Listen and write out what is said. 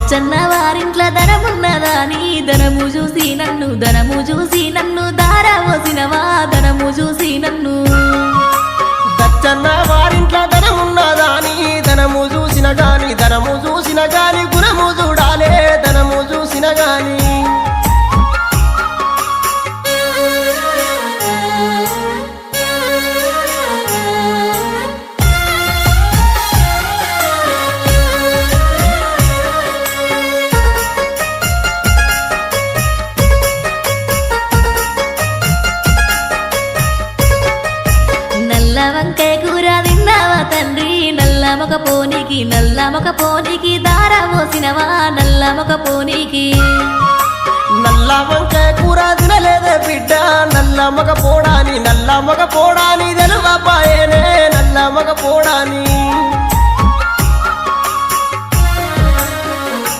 చన్నవారింట్ల ధనమున్నదాని ధనము చూసి నన్ను దారా పోసినవా ధనము చూసి నన్ను దచ్చన్న వారింట్ల ధనమున్నదాని ధనము చూసిన గాని గుణము చూడాలే ధనము చూసిన గాని నల్ల వంకాయ కూర తిన్నావా తండ్రి నల్ల మొక పోనీకి దారా పోసినవా నల్ల మొక పోనీకి నల్ల వంకాయ కూర తినలేదే బిడ్డ నల్ల మగ పోడాని తెలువపాయనే నల్ల మగ పోడాని